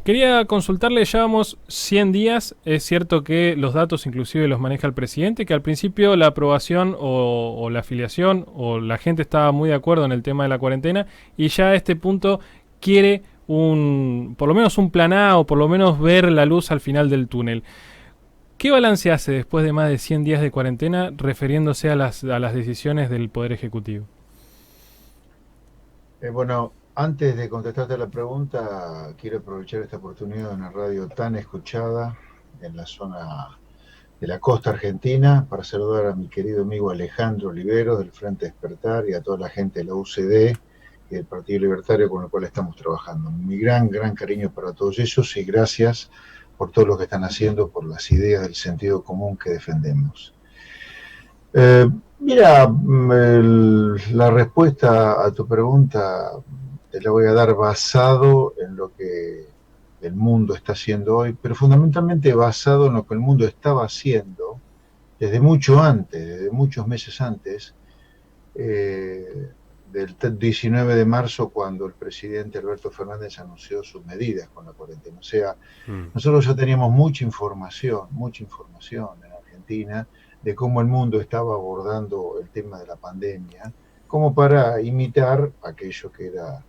Quería consultarle, llevamos 100 días, es cierto que los datos inclusive los maneja el presidente, que al principio la aprobación o la afiliación o la gente estaba muy de acuerdo en el tema de la cuarentena y ya a este punto quiere por lo menos un plan A o por lo menos ver la luz al final del túnel. ¿Qué balance hace después de más de 100 días de cuarentena refiriéndose a las decisiones del Poder Ejecutivo? Bueno, antes de contestarte la pregunta, quiero aprovechar esta oportunidad de una radio tan escuchada en la zona de la costa argentina para saludar a mi querido amigo Alejandro Oliveros del Frente Despertar y a toda la gente de la UCD y del Partido Libertario con el cual estamos trabajando. Mi gran cariño para todos ellos y gracias por todo lo que están haciendo, por las ideas del sentido común que defendemos. Mira, la respuesta a tu pregunta te la voy a dar basado en lo que el mundo está haciendo hoy, pero fundamentalmente basado en lo que el mundo estaba haciendo desde mucho antes, desde muchos meses antes, del 19 de marzo, cuando el presidente Alberto Fernández anunció sus medidas con la cuarentena. O sea, Mm. nosotros ya teníamos mucha información en Argentina de cómo el mundo estaba abordando el tema de la pandemia, como para imitar aquello que era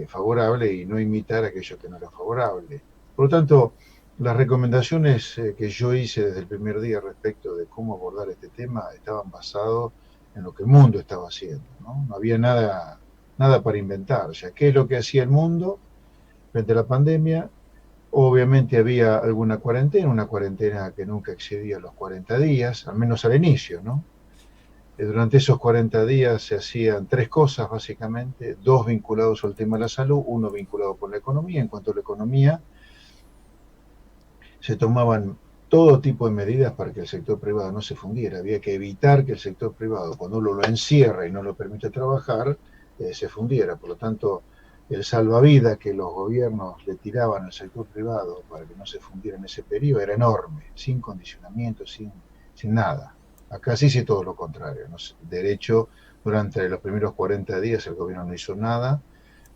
favorable y no imitar aquello que no era favorable. Por lo tanto, las recomendaciones que yo hice desde el primer día respecto de cómo abordar este tema estaban basados en lo que el mundo estaba haciendo. No había nada para inventar. O sea, ¿qué es lo que hacía el mundo frente a la pandemia? Obviamente había alguna cuarentena, una cuarentena que nunca excedía los 40 días, al menos al inicio, ¿no? Durante esos 40 días se hacían tres cosas, básicamente, dos vinculados al tema de la salud, uno vinculado con la economía. En cuanto a la economía, se tomaban todo tipo de medidas para que el sector privado no se fundiera. Había que evitar que el sector privado, cuando uno lo encierra y no lo permite trabajar, se fundiera. Por lo tanto, el salvavidas que los gobiernos le tiraban al sector privado para que no se fundiera en ese periodo era enorme, sin condicionamiento, sin nada. Acá se hizo todo lo contrario. ¿No? De hecho, durante los primeros 40 días el gobierno no hizo nada.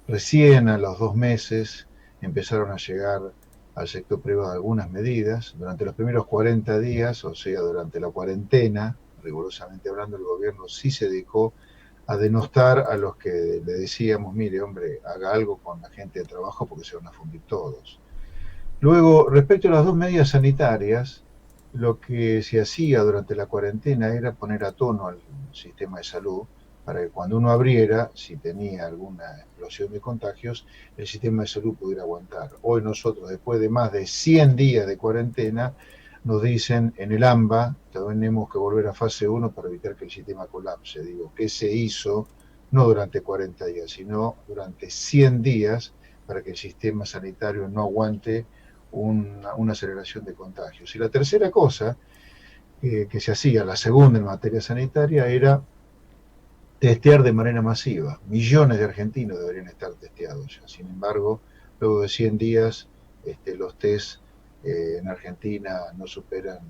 Recién a los 2 meses empezaron a llegar al sector privado algunas medidas. Durante los primeros 40 días, o sea, durante la cuarentena, rigurosamente hablando, el gobierno sí se dedicó a denostar a los que le decíamos, mire, hombre, haga algo con la gente de trabajo porque se van a fundir todos. Luego, respecto a las dos medidas sanitarias, lo que se hacía durante la cuarentena era poner a tono al sistema de salud para que cuando uno abriera, si tenía alguna explosión de contagios, el sistema de salud pudiera aguantar. Hoy nosotros, después de más de 100 días de cuarentena, nos dicen en el AMBA, tenemos que volver a fase 1 para evitar que el sistema colapse. Digo, ¿qué se hizo? No durante 40 días, sino durante 100 días para que el sistema sanitario no aguante una aceleración de contagios. Y la tercera cosa que se hacía, la segunda en materia sanitaria, era testear de manera masiva. Millones de argentinos deberían estar testeados ya. Sin embargo, luego de 100 días, los test en Argentina no superan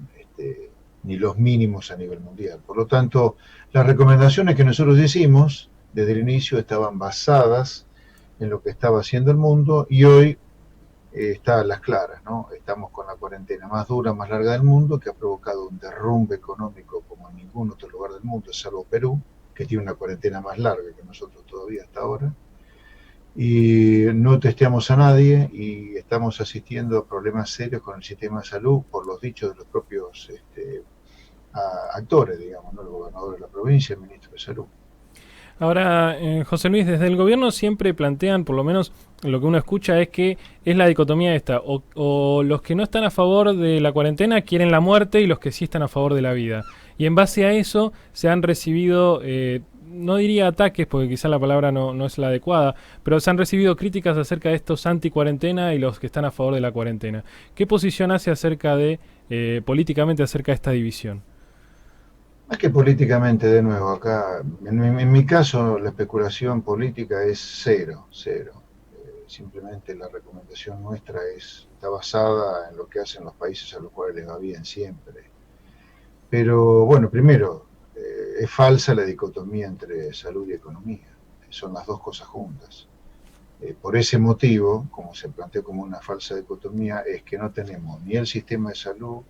ni los mínimos a nivel mundial. Por lo tanto, las recomendaciones que nosotros hicimos desde el inicio estaban basadas en lo que estaba haciendo el mundo y hoy está a las claras, ¿no? Estamos con la cuarentena más dura, más larga del mundo, que ha provocado un derrumbe económico como en ningún otro lugar del mundo, salvo Perú, que tiene una cuarentena más larga que nosotros todavía hasta ahora. Y no testeamos a nadie y estamos asistiendo a problemas serios con el sistema de salud por los dichos de los propios actores, digamos, ¿no? El gobernador de la provincia, el ministro de Salud. Ahora, José Luis, desde el gobierno siempre plantean, por lo menos lo que uno escucha es que es la dicotomía esta, o los que no están a favor de la cuarentena quieren la muerte y los que sí están a favor de la vida. Y en base a eso se han recibido, no diría ataques, porque quizá la palabra no es la adecuada, pero se han recibido críticas acerca de estos anti-cuarentena y los que están a favor de la cuarentena. ¿Qué posición hace acerca de, políticamente, acerca de esta división? Más que políticamente, de nuevo, acá, en mi caso, la especulación política es cero, cero. Simplemente la recomendación nuestra está basada en lo que hacen los países a los cuales les va bien siempre. Pero bueno, primero, es falsa la dicotomía entre salud y economía. Son las dos cosas juntas. Por ese motivo, como se planteó como una falsa dicotomía, es que no tenemos ni el sistema de salud,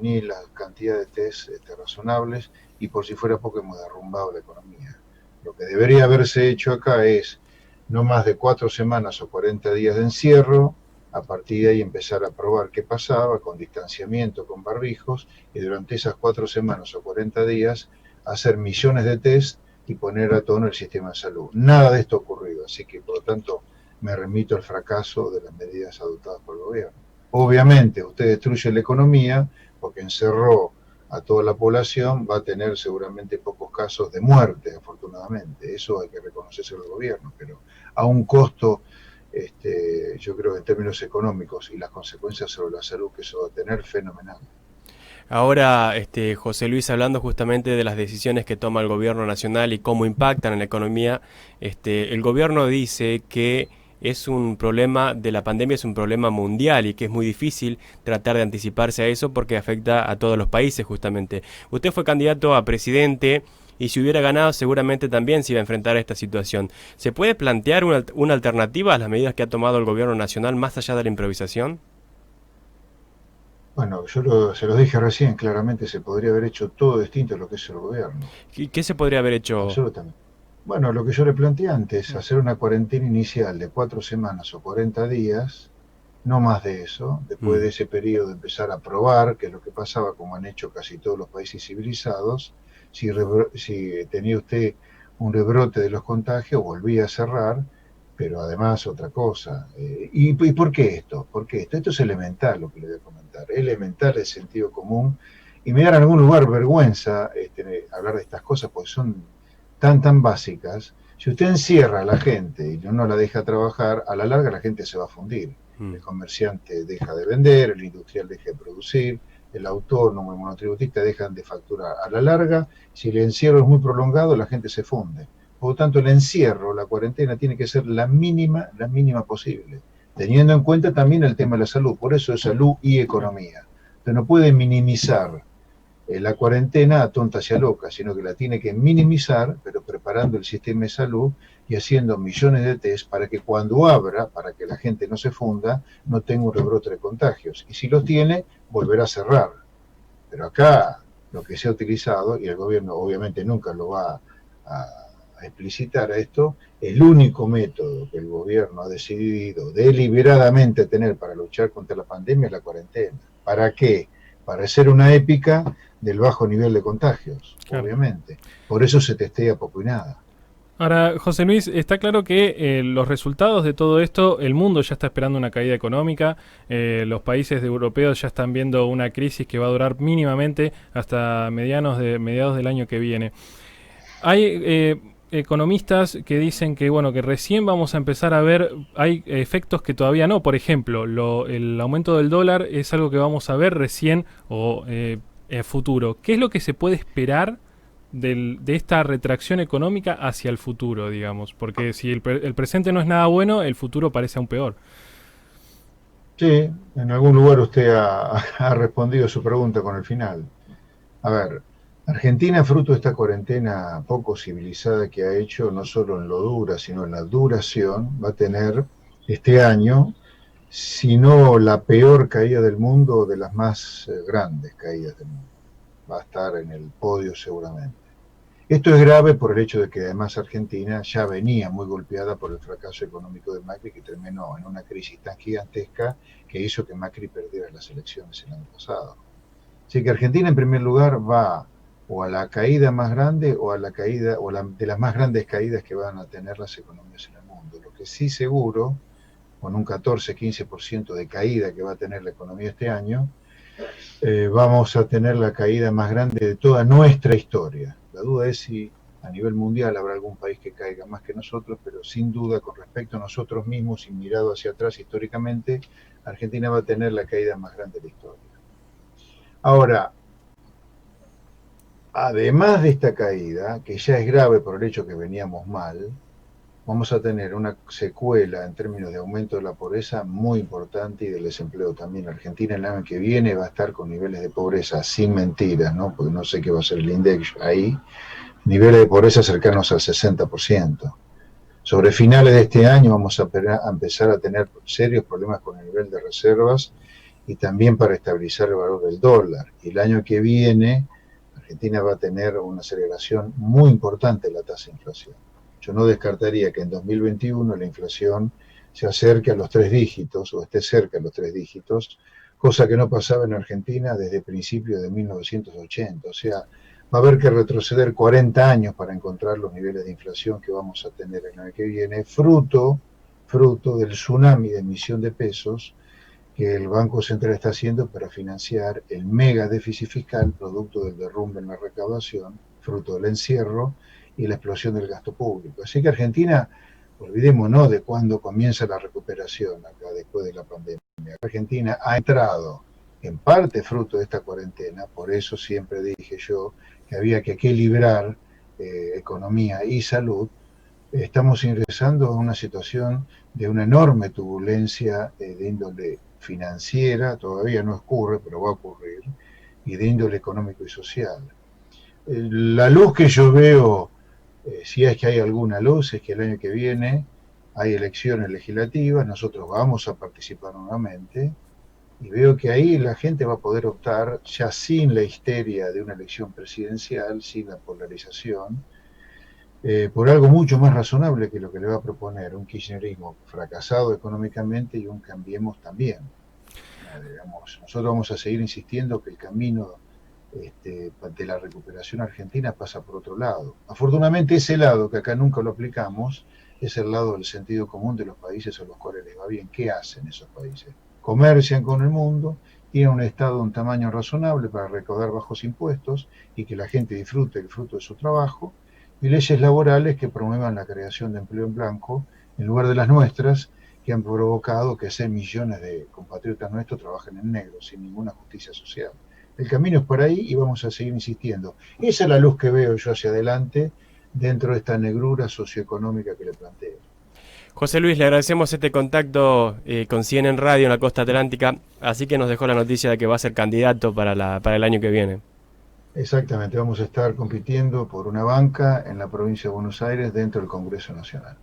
ni la cantidad de test razonables, y por si fuera poco hemos derrumbado la economía. Lo que debería haberse hecho acá es no más de 4 semanas o 40 días de encierro, a partir de ahí empezar a probar qué pasaba, con distanciamiento, con barbijos, y durante esas 4 semanas o 40 días hacer millones de test y poner a tono el sistema de salud. Nada de esto ha ocurrido, así que por lo tanto me remito al fracaso de las medidas adoptadas por el gobierno. Obviamente usted destruye la economía porque encerró a toda la población, va a tener seguramente pocos casos de muerte, afortunadamente. Eso hay que reconocerse al gobierno, pero a un costo, yo creo que en términos económicos y las consecuencias sobre la salud que eso va a tener, fenomenal. Ahora, José Luis, hablando justamente de las decisiones que toma el gobierno nacional y cómo impactan en la economía, el gobierno dice que es un problema de la pandemia, es un problema mundial y que es muy difícil tratar de anticiparse a eso porque afecta a todos los países justamente. Usted fue candidato a presidente y si hubiera ganado seguramente también se iba a enfrentar a esta situación. ¿Se puede plantear una alternativa a las medidas que ha tomado el gobierno nacional más allá de la improvisación? Bueno, se lo dije recién, claramente se podría haber hecho todo distinto a lo que es el gobierno. ¿Qué se podría haber hecho? Absolutamente. Bueno, lo que yo le planteé antes, hacer una cuarentena inicial de 4 semanas o 40 días, no más de eso, después de ese periodo empezar a probar, que es lo que pasaba, como han hecho casi todos los países civilizados, si tenía usted un rebrote de los contagios, volvía a cerrar, pero además otra cosa. ¿Y por qué esto? ¿Por qué esto? Esto es elemental lo que le voy a comentar, elemental el sentido común, y me da en algún lugar vergüenza hablar de estas cosas porque son tan básicas. Si usted encierra a la gente y no la deja trabajar, a la larga la gente se va a fundir. El comerciante deja de vender, el industrial deja de producir, el autónomo, el monotributista dejan de facturar. A la larga, si el encierro es muy prolongado, la gente se funde. Por lo tanto, el encierro, la cuarentena, tiene que ser la mínima posible, teniendo en cuenta también el tema de la salud. Por eso es salud y economía. Usted no puede minimizar la cuarentena a tontas y a locas, sino que la tiene que minimizar, pero preparando el sistema de salud y haciendo millones de test para que cuando abra, para que la gente no se funda, no tenga un rebrote de contagios. Y si lo tiene, volverá a cerrar. Pero acá lo que se ha utilizado, y el gobierno obviamente nunca lo va a explicitar a esto, el único método que el gobierno ha decidido deliberadamente tener para luchar contra la pandemia es la cuarentena. ¿Para qué? Para hacer una épica del bajo nivel de contagios, claro, obviamente. Por eso se testea poco y nada. Ahora, José Luis, está claro que los resultados de todo esto, el mundo ya está esperando una caída económica, los países europeos ya están viendo una crisis que va a durar mínimamente hasta mediados del año que viene. Hay economistas que dicen que bueno, que recién vamos a empezar a ver, hay efectos que todavía no. Por ejemplo, el aumento del dólar es algo que vamos a ver recién o en futuro. ¿Qué es lo que se puede esperar de esta retracción económica hacia el futuro, digamos? Porque si el presente no es nada bueno, el futuro parece aún peor. Sí, en algún lugar usted ha respondido su pregunta con el final. A ver, Argentina, fruto de esta cuarentena poco civilizada que ha hecho, no solo en lo dura, sino en la duración, va a tener este año, si no la peor caída del mundo, de las más grandes caídas del mundo. Va a estar en el podio seguramente. Esto es grave por el hecho de que además Argentina ya venía muy golpeada por el fracaso económico de Macri, que terminó en una crisis tan gigantesca que hizo que Macri perdiera las elecciones el año pasado. Así que Argentina en primer lugar va o a la caída más grande o a la caída o de las más grandes caídas que van a tener las economías en el mundo. Lo que sí seguro, con un 14-15% de caída que va a tener la economía este año, vamos a tener la caída más grande de toda nuestra historia. La duda es si a nivel mundial habrá algún país que caiga más que nosotros, pero sin duda con respecto a nosotros mismos y mirado hacia atrás históricamente, Argentina va a tener la caída más grande de la historia. Ahora, además de esta caída, que ya es grave por el hecho que veníamos mal, vamos a tener una secuela en términos de aumento de la pobreza muy importante y del desempleo también. Argentina el año que viene va a estar con niveles de pobreza, sin mentiras, ¿no? Porque no sé qué va a ser el INDEC ahí, niveles de pobreza cercanos al 60%. Sobre finales de este año vamos a empezar a tener serios problemas con el nivel de reservas y también para estabilizar el valor del dólar. Y el año que viene Argentina va a tener una aceleración muy importante en la tasa de inflación. Yo no descartaría que en 2021 la inflación se acerque a los 3 dígitos o esté cerca de los 3 dígitos, cosa que no pasaba en Argentina desde principios de 1980. O sea, va a haber que retroceder 40 años para encontrar los niveles de inflación que vamos a tener el año que viene, fruto del tsunami de emisión de pesos que el Banco Central está haciendo para financiar el mega déficit fiscal producto del derrumbe en la recaudación, fruto del encierro y la explosión del gasto público. Así que Argentina, olvidémonos de cuándo comienza la recuperación acá después de la pandemia. Argentina ha entrado en parte fruto de esta cuarentena, por eso siempre dije yo que había que equilibrar economía y salud. Estamos ingresando a una situación de una enorme turbulencia de índole financiera, todavía no ocurre, pero va a ocurrir, y de índole económico y social. La luz que yo veo, si es que hay alguna luz, es que el año que viene hay elecciones legislativas, nosotros vamos a participar nuevamente, y veo que ahí la gente va a poder optar ya sin la histeria de una elección presidencial, sin la polarización, por algo mucho más razonable que lo que le va a proponer un kirchnerismo fracasado económicamente y un Cambiemos también. Digamos, nosotros vamos a seguir insistiendo que el camino de la recuperación argentina pasa por otro lado. Afortunadamente ese lado, que acá nunca lo aplicamos, es el lado del sentido común de los países a los cuales les va bien. ¿Qué hacen esos países? Comercian con el mundo, tienen un Estado de un tamaño razonable para recaudar bajos impuestos y que la gente disfrute el fruto de su trabajo, y leyes laborales que promuevan la creación de empleo en blanco en lugar de las nuestras, que han provocado que 6 millones de compatriotas nuestros trabajen en negro, sin ninguna justicia social. El camino es por ahí y vamos a seguir insistiendo. Esa es la luz que veo yo hacia adelante dentro de esta negrura socioeconómica que le planteo. José Luis, le agradecemos este contacto con CNN Radio en la costa atlántica, así que nos dejó la noticia de que va a ser candidato para el año que viene. Exactamente, vamos a estar compitiendo por una banca en la provincia de Buenos Aires dentro del Congreso Nacional.